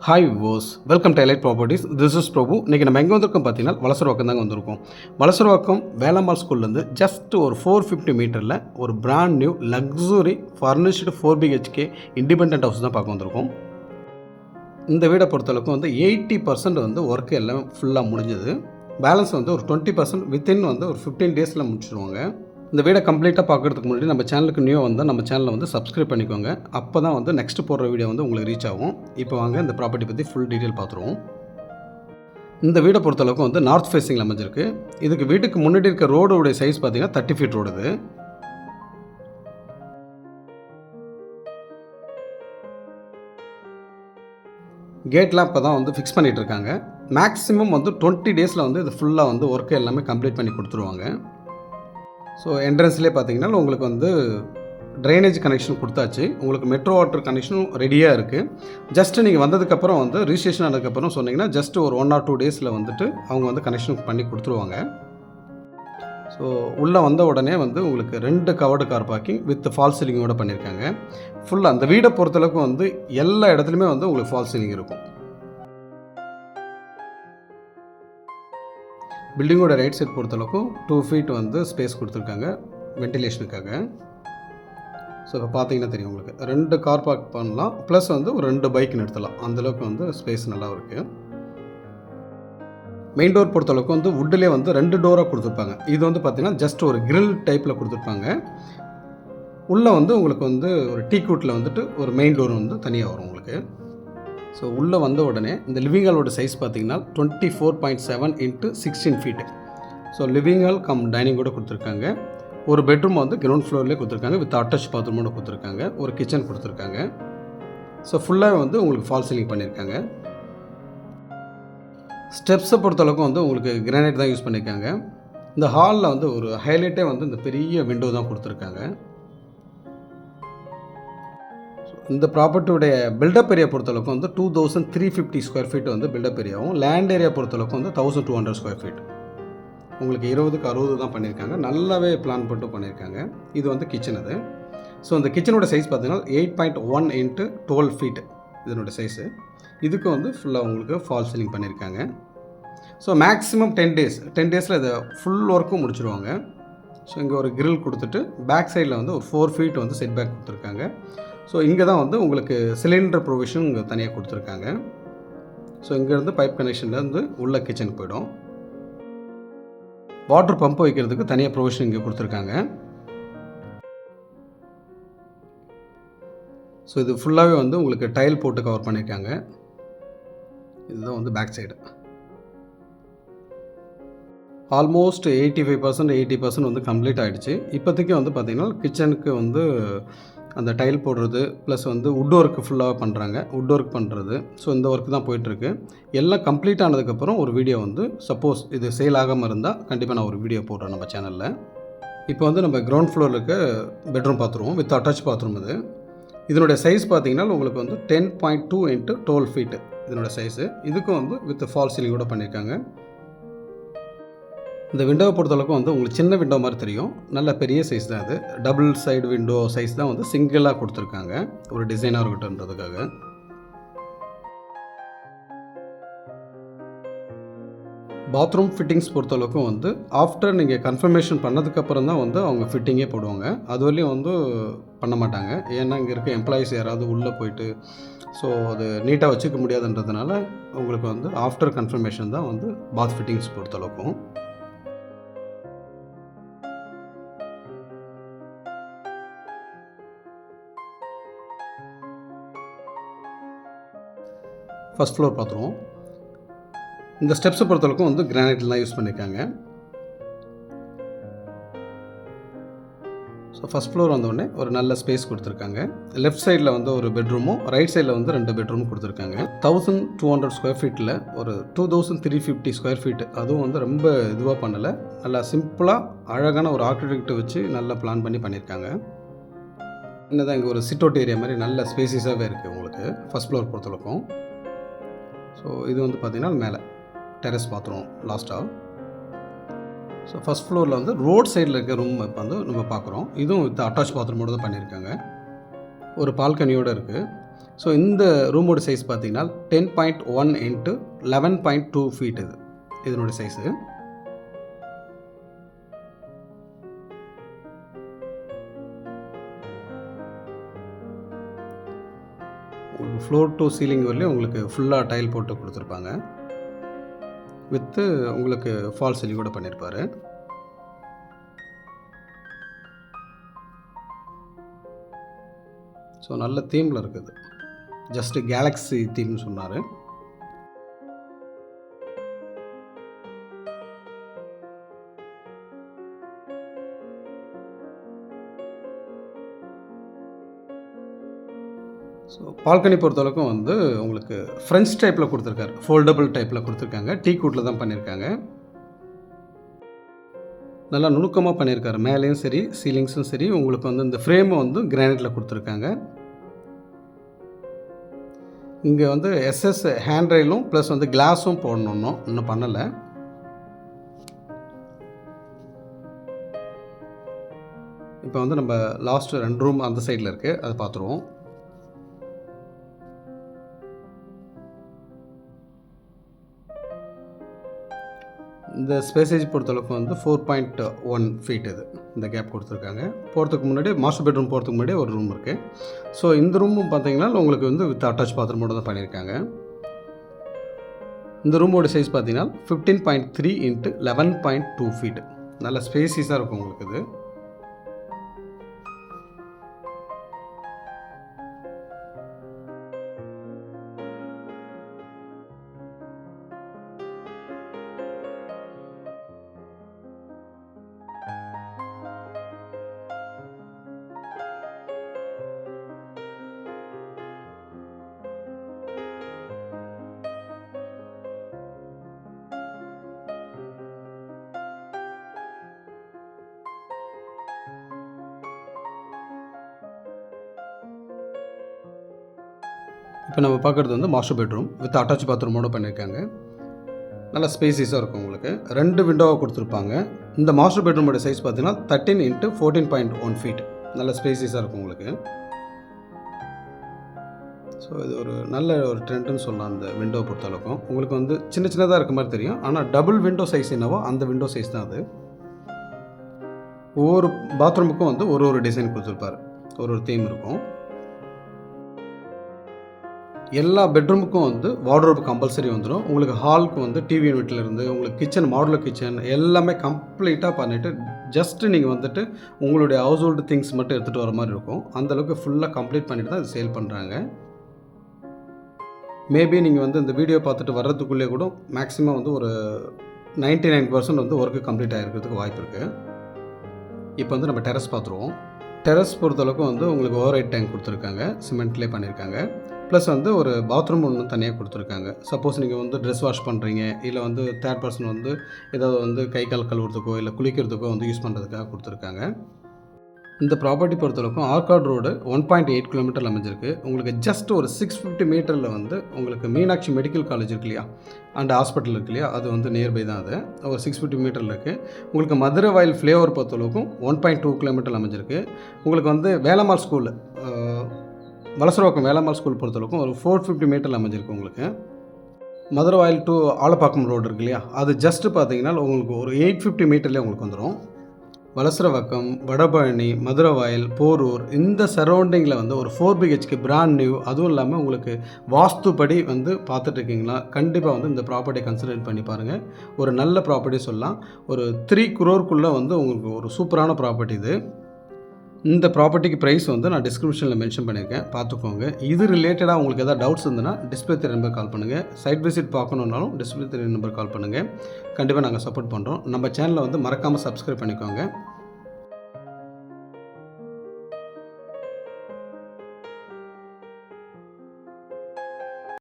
Hi viewers, welcome to elite properties. This is Prabhu. இன்றைக்கி நம்ம எங்கே வந்திருக்கோம் பார்த்தீங்கன்னா வலசரவாக்கம் தாங்க வந்திருக்கோம். வலசரவாக்கம் வேலம்மாள் ஸ்கூல்லேருந்து ஜஸ்ட் ஒரு 450 மீட்டரில் ஒரு brand new luxury furnished 4 BHK independent house தான் பார்க்க வந்திருக்கோம். இந்த வீடை பொறுத்தளவுக்கு வந்து 80% வந்து ஒர்க் எல்லாம் ஃபுல்லாக முடிஞ்சது. பேலன்ஸ் வந்து ஒரு 20% வித்தின் வந்து ஒரு 15 டேஸில் முடிச்சிடுவாங்க. இந்த வீடை கம்ப்ளீட்டாக பார்க்குறதுக்கு முன்னாடி நம்ம சேனலுக்கு நியூ வந்தால் நம்ம சேனலை வந்து சப்ஸ்கிரைப் பண்ணிக்கோங்க. அப்போ தான் வந்து நெக்ஸ்ட் போடுற வீடியோ வந்து உங்களுக்கு ரீச் ஆகும். இப்போ வாங்க இந்த ப்ராப்பர்ட்டி பற்றி ஃபுல் டீட்டெயில் பார்த்துருவோம். இந்த வீடை பொறுத்தளவுக்கு வந்து நார்த் ஃபேஸிங்கில் அமைஞ்சிருக்கு. இதுக்கு வீட்டுக்கு முன்னாடி இருக்க ரோடோடைய சைஸ் பார்த்தீங்கன்னா 30 ஃபீட் ரோடு. இது கேட்லாம் இப்போ தான் வந்து ஃபிக்ஸ் பண்ணிகிட்டு இருக்காங்க. மேக்ஸிமம் வந்து 20 டேஸில் வந்து இது ஃபுல்லாக வந்து ஒர்க்கு எல்லாமே கம்ப்ளீட் பண்ணி கொடுத்துருவாங்க. ஸோ என்ட்ரன்ஸ்லேயே பார்த்தீங்கன்னா உங்களுக்கு வந்து ட்ரைனேஜ் கனெக்ஷன் கொடுத்தாச்சு. உங்களுக்கு மெட்ரோ வாட்டர் கனெக்ஷனும் ரெடியாக இருக்குது. ஜஸ்ட்டு நீங்கள் வந்ததுக்கப்புறம் வந்து ரிஜிஸ்ட்ரேஷன் ஆனதுக்கப்புறம் சொன்னீங்கன்னா ஜஸ்ட் ஒரு 1 or 2 டேஸில் வந்துட்டு அவங்க வந்து கனெக்ஷன் பண்ணி கொடுத்துருவாங்க. ஸோ உள்ளே வந்த உடனே வந்து உங்களுக்கு 2 covered car parking with false சீலிங்கோடு பண்ணியிருக்காங்க. ஃபுல்லாக அந்த வீடை பொறுத்தளவுக்கு வந்து எல்லா இடத்துலையுமே வந்து உங்களுக்கு ஃபால் சீலிங் இருக்கும். பில்டிங்கோட ரைட் சைட் பொறுத்தளவுக்கும் 2 ஃபீட் வந்து ஸ்பேஸ் கொடுத்துருக்காங்க வென்டிலேஷனுக்காக. ஸோ இப்போ பார்த்தீங்கன்னா தெரியும் உங்களுக்கு 2 கார் பார்க் பண்ணலாம், ப்ளஸ் வந்து ஒரு 2 பைக் நிறுத்தலாம். அந்தளவுக்கு வந்து ஸ்பேஸ் நல்லா இருக்குது. மெயின் டோர் பொறுத்தளவுக்கு வந்து வுட்டிலே வந்து 2 டோராக கொடுத்துருப்பாங்க. இது வந்து பார்த்திங்கன்னா ஜஸ்ட் ஒரு கிரில் டைப்பில் கொடுத்துருப்பாங்க. உள்ளே வந்து உங்களுக்கு வந்து ஒரு டீ கூட்டில் வந்துட்டு ஒரு மெயின் டோர் வந்து தனியாக வரும் உங்களுக்கு. ஸோ உள்ளே வந்த உடனே இந்த லிவிங் ஹாலோட சைஸ் பார்த்திங்கன்னா 24.7 × 16 feet. So living hall come dining கூட கொடுத்துருக்காங்க. ஒரு பெட்ரூம் வந்து கிரவுண்ட் ஃப்ளோர்லேயே கொடுத்துருக்காங்க வித் அட்டாச் பாத்ரூமோட கொடுத்துருக்காங்க. ஒரு கிச்சன் கொடுத்துருக்காங்க. ஸோ ஃபுல்லாக வந்து உங்களுக்கு ஃபால் சீலிங் பண்ணியிருக்காங்க. ஸ்டெப்ஸை பொறுத்தளவுக்கு வந்து உங்களுக்கு கிரானைட் தான் யூஸ் பண்ணியிருக்காங்க. இந்த ஹாலில் வந்து ஒரு ஹைலைட்டே வந்து இந்த பெரிய விண்டோ தான் கொடுத்துருக்காங்க. இந்த ப்ராப்பர்ட்டியுடைய பில்டப் ஏரியா பொறுத்தளவுக்கு வந்து 2350 ஸ்கொயர் ஃபீட் வந்து பில்டப் ஏரியாவும், லேண்ட் ஏரியா பொறுத்தளவுக்கு வந்து 1200 ஸ்கொயர் ஃபீட். உங்களுக்கு 20க்கு 60 தான் பண்ணியிருக்காங்க. நல்லாவே பிளான் பண்ணிட்டு பண்ணியிருக்காங்க. இது வந்து கிச்சன். அது ஸோ இந்த கிச்சனோட சைஸ் பார்த்தீங்கன்னா 8.1 × 12 ஃபீட் இதனோட சைஸு. இதுக்கு வந்து ஃபுல்லாக உங்களுக்கு ஃபால் சீலிங் பண்ணியிருக்காங்க. ஸோ மேக்ஸிமம் 10 டேஸில் இதை ஃபுல் ஒர்க்கும் முடிச்சிடுவாங்க. ஸோ இங்கே ஒரு கிரில் கொடுத்துட்டு பேக் சைடில் வந்து ஒரு 4 ஃபீட் வந்து செட் பேக் கொடுத்துருக்காங்க. ஸோ இங்கே தான் வந்து உங்களுக்கு சிலிண்டர் ப்ரொவிஷன் இங்கே தனியாக கொடுத்துருக்காங்க. ஸோ இங்கேருந்து பைப் கனெக்ஷன்லேருந்து உள்ள கிச்சனுக்கு போய்டும். வாட்டர் பம்ப் வைக்கிறதுக்கு தனியாக ப்ரொவிஷன் இங்கே கொடுத்துருக்காங்க. ஸோ இது ஃபுல்லாகவே வந்து உங்களுக்கு டைல் போட்டு கவர் பண்ணியிருக்காங்க. இதுதான் வந்து பேக் சைடு. ஆல்மோஸ்ட் 80% வந்து கம்ப்ளீட் ஆகிடுச்சு. இப்போதைக்கு வந்து பார்த்திங்கன்னா கிச்சனுக்கு வந்து அந்த டைல் போடுறது ப்ளஸ் வந்து வுட் ஒர்க்கு ஃபுல்லாக பண்ணுறாங்க. வுட் ஒர்க் பண்ணுறது. ஸோ இந்த ஒர்க் தான் போயிட்டுருக்கு. எல்லாம் கம்ப்ளீட் ஆனதுக்கப்புறம் ஒரு வீடியோ வந்து சப்போஸ் இது சேல் ஆகாமல் இருந்தால் கண்டிப்பாக நான் ஒரு வீடியோ போடுறேன் நம்ம சேனலில். இப்போ வந்து நம்ம கிரவுண்ட் ஃப்ளோரில் இருக்க பெட்ரூம் பார்த்துருவோம் வித் அட்டாச் பாத்ரூம். இது இதனுடைய சைஸ் பார்த்திங்கன்னா உங்களுக்கு வந்து 10.2 × 12 ஃபீட்டு இதனோட சைஸு. இதுக்கும் வந்து வித் ஃபால் சீலிங்கோட பண்ணியிருக்காங்க. இந்த விண்டோவை பொறுத்தளவுக்கு வந்து உங்களுக்கு சின்ன விண்டோ மாதிரி தெரியும். நல்ல பெரிய சைஸ் தான். அது டபுள் சைடு விண்டோ சைஸ் தான் வந்து சிங்கிளாக கொடுத்துருக்காங்க ஒரு டிசைனாக இருக்கட்டும்ன்றதுக்காக. பாத்ரூம் ஃபிட்டிங்ஸ் பொறுத்தளவுக்கும் வந்து ஆஃப்டர் நீங்கள் கன்ஃபர்மேஷன் பண்ணதுக்கப்புறம் தான் வந்து அவங்க ஃபிட்டிங்கே போடுவாங்க. அது வரையும் வந்து பண்ண மாட்டாங்க. ஏன்னா இங்கே இருக்க எம்ப்ளாயீஸ் யாராவது உள்ளே போயிட்டு ஸோ அது நீட்டாக வச்சுக்க முடியாதுன்றதுனால உங்களுக்கு வந்து ஆஃப்டர் கன்ஃபர்மேஷன் தான் வந்து பாத் ஃபிட்டிங்ஸ் பொறுத்தளவுக்கும். ஃபஸ்ட் ஃப்ளோர் பார்த்துருவோம். இந்த ஸ்டெப்ஸை பொறுத்தளவுக்கும் வந்து கிரானைட்லாம் யூஸ் பண்ணியிருக்காங்க. ஸோ ஃபஸ்ட் ஃப்ளோர் வந்தோடனே ஒரு நல்ல ஸ்பேஸ் கொடுத்துருக்காங்க. லெஃப்ட் சைடில் வந்து ஒரு பெட்ரூமும் ரைட் சைடில் வந்து 2 பெட்ரூமும் கொடுத்துருக்காங்க. 1200 ஸ்கொயர் ஃபீட்டில் ஒரு 2350 ஸ்கொயர் ஃபீட். அதுவும் வந்து ரொம்ப இதுவாக பண்ணலை. நல்லா சிம்பிளாக அழகான ஒரு ஆர்கிடெக்ட் வச்சு நல்லா பிளான் பண்ணி பண்ணியிருக்காங்க. என்னதான் இங்கே ஒரு சிட் அவுட் ஏரியா மாதிரி நல்ல ஸ்பேசிஸாகவே இருக்குது உங்களுக்கு ஃபஸ்ட் ஃப்ளோர் பொறுத்தளவுக்கும். ஸோ இது வந்து பார்த்திங்கன்னா மேலே டெரஸ் பாத்ரூம் லாஸ்ட்டாக. ஸோ ஃபஸ்ட் ஃப்ளோரில் வந்து ரோட் சைடில் இருக்க ரூம் இப்போ வந்து நம்ம பார்க்குறோம். இதுவும் வித் அட்டாச் பாத்ரூமோடு தான் பண்ணியிருக்காங்க. ஒரு பால்கனியோடு இருக்குது. ஸோ இந்த ரூமோட சைஸ் பார்த்தீங்கன்னா 10.1 இன்ட்டு 11.2 ஃபீட் இதனோட சைஸு. உங்களுக்கு ஃப்ளோர் டு சீலிங் வரலையும் உங்களுக்கு ஃபுல்லாக டைல் போட்டு கொடுத்துருப்பாங்க. வித்து உங்களுக்கு ஃபால் சீலிங் கூட பண்ணியிருப்பாரு. ஸோ நல்ல தீமில் இருக்குது. ஜஸ்ட்டு கேலக்ஸி தீம்னு சொன்னார். ஸோ பால்கனி பொறுத்தளவுக்கும் வந்து உங்களுக்கு ஃப்ரெஞ்ச் டைப்பில் கொடுத்துருக்காரு. ஃபோல்டபுள் டைப்பில் கொடுத்துருக்காங்க. டீக்வுட்டில் தான் பண்ணியிருக்காங்க. நல்லா நுணுக்கமாக பண்ணியிருக்காரு. மேலேயும் சரி சீலிங்ஸும் சரி உங்களுக்கு வந்து இந்த ஃப்ரேமும் வந்து கிரானைட்டில் கொடுத்துருக்காங்க. இங்கே வந்து எஸ்எஸ் ஹேண்ட் ரெயிலும் ப்ளஸ் வந்து கிளாஸும் போடணும். இன்னும் பண்ணலை. இப்போ வந்து நம்ம லாஸ்ட்டு 2 ரூம் அந்த சைடில் இருக்குது, அதை பார்த்துருவோம். இந்த ஸ்பேசேஜ் பொறுத்தளவுக்கு வந்து 4.1 ஃபீட் இந்த கேப் கொடுத்துருக்காங்க. போகிறதுக்கு முன்னாடி மாஸ்டர் பெட்ரூம் போகிறதுக்கு முன்னாடி ஒரு ரூம் இருக்குது. ஸோ இந்த ரூமும் பார்த்தீங்கன்னா உங்களுக்கு வந்து வித் அட்டாச் பாத்ரூமோடு தான் பண்ணியிருக்காங்க. இந்த ரூமோட சைஸ் பார்த்தீங்கன்னா 15.3 இன்ட்டு 11.2 ஃபீட். நல்ல ஸ்பேசிஸாக இருக்கும் உங்களுக்கு இது. இப்போ நம்ம பார்க்குறது வந்து மாஸ்டர் பெட்ரூம் வித் அட்டாச் பாத்ரூமோடு பண்ணியிருக்காங்க. நல்லா ஸ்பேசிஸாக இருக்கும் உங்களுக்கு. 2 விண்டோவாக கொடுத்துருப்பாங்க. இந்த மாஸ்டர் பெட்ரூமோட சைஸ் பார்த்தீங்கன்னா 13 இன்ட்டு 14.1 ஃபீட். நல்ல ஸ்பேசிஸாக இருக்கும் உங்களுக்கு. ஸோ இது ஒரு நல்ல ஒரு ட்ரெண்டுன்னு சொல்லலாம். அந்த விண்டோ பொறுத்தளவுக்கும் உங்களுக்கு வந்து சின்ன சின்னதாக இருக்க மாதிரி தெரியும். ஆனால் டபுள் விண்டோ சைஸ் என்னவோ அந்த விண்டோ சைஸ் தான் அது. ஒவ்வொரு பாத்ரூமுக்கும் வந்து ஒரு டிசைன் கொடுத்துருப்பார். ஒரு தீம் இருக்கும். எல்லா பெட்ரூமுக்கும் வந்து வார்ட்ரோப் கம்பல்சரி வந்துடும். உங்களுக்கு ஹாலுக்கு வந்து டிவி யூனிட்லேருந்து உங்களுக்கு கிச்சன், மாடுலர் கிச்சன் எல்லாமே கம்ப்ளீட்டாக பண்ணிவிட்டு ஜஸ்ட்டு நீங்கள் வந்துட்டு உங்களுடைய ஹவுஸ் ஹோல்டு திங்ஸ் மட்டும் எடுத்துகிட்டு வர மாதிரி இருக்கும். அந்தளவுக்கு ஃபுல்லாக கம்ப்ளீட் பண்ணிவிட்டு தான் இது சேல் பண்ணுறாங்க. மேபி நீங்கள் வந்து இந்த வீடியோ பார்த்துட்டு வர்றதுக்குள்ளே கூட மேக்ஸிமம் வந்து ஒரு 99% வந்து ஒர்க்கு கம்ப்ளீட் ஆகிருக்கிறதுக்கு வாய்ப்பு இருக்குது. இப்போ வந்து நம்ம டெரஸ் பார்த்துருவோம். டெரஸ் பொறுத்தளவுக்கு வந்து உங்களுக்கு ஓவர் டேங்க் கொடுத்துருக்காங்க. சிமெண்ட்லேயே பண்ணியிருக்காங்க. ப்ளஸ் வந்து ஒரு பாத்ரூம் ஒன்று தனியாக கொடுத்துருக்காங்க. சப்போஸ் நீங்கள் வந்து ட்ரெஸ் வாஷ் பண்ணுறீங்க, இல்லை வந்து தேர்ட் பர்சன் வந்து ஏதாவது வந்து கை கால் கழுவுறதுக்கோ இல்லை குளிக்கிறதுக்கோ வந்து யூஸ் பண்ணுறதுக்காக கொடுத்துருக்காங்க. இந்த ப்ராப்பர்ட்டி பொறுத்தளவுக்கும் ஆர்காட் ரோடு 1.8 கிலோமீட்டர் அமைஞ்சிருக்கு. உங்களுக்கு ஜஸ்ட் ஒரு 650 மீட்டரில் வந்து உங்களுக்கு மீனாட்சி மெடிக்கல் காலேஜ் இருக்கு இல்லையா, அண்ட் ஹாஸ்பிட்டல் இருக்கு இல்லையா, அது வந்து நியர்பை தான். அது ஒரு 650 மீட்டரில் இருக்குது. உங்களுக்கு மதுரை வாயில் ஃப்ளேவர் பொறுத்தளவுக்கும் 1.2 கிலோமீட்டர் அமைஞ்சிருக்கு. உங்களுக்கு வந்து வேலம்மாள் ஸ்கூல், வலசரவாக்கம் வேலம்மாள் ஸ்கூல் பொறுத்தளவுக்கும் ஒரு 450 மீட்டரில் அமைஞ்சிருக்கு. உங்களுக்கு மதுரை வாயில் டு ஆலப்பாக்கம் ரோடு இருக்கு இல்லையா, அது ஜஸ்ட்டு பார்த்தீங்கன்னா உங்களுக்கு ஒரு 850 மீட்டர்லேயே உங்களுக்கு வந்துடும். வலசரவாக்கம், வடபழனி, மதுரவாயல், போரூர் இந்த சரௌண்டிங்கில் வந்து ஒரு 4 BHK பிராண்ட் நியூ, அதுவும் இல்லாமல் உங்களுக்கு வாஸ்துப்படி வந்து பார்த்துட்ருக்கீங்களா, கண்டிப்பாக வந்து இந்த ப்ராப்பர்ட்டியை கன்சிடர் பண்ணி பாருங்கள். ஒரு நல்ல ப்ராப்பர்ட்டி சொல்லலாம். ஒரு 3 crore வந்து உங்களுக்கு ஒரு சூப்பரான ப்ராப்பர்ட்டி இது. இந்த ப்ராப்பர்ட்டிக்கு ப்ரைஸ் வந்து நான் டிஸ்கிரிப்ஷனில் மென்ஷன் பண்ணியிருக்கேன், பார்த்துக்கோங்க. இது ரிலேட்டடாக உங்களுக்கு எதாவது டவுட்ஸ் இருந்ததுன்னா டிஸ்பிளே தெரிய நம்பர் கால் பண்ணுங்கள். சைட் விசிட் பார்க்கணுன்னாலும் டிஸ்பிளே தெரிய நம்பர் கால் பண்ணுங்கள். கண்டிப்பாக நாங்கள் சப்போர்ட் பண்ணுறோம். நம்ம சேனலை வந்து மறக்காமல் சப்ஸ்கிரைப் பண்ணிக்கோங்க.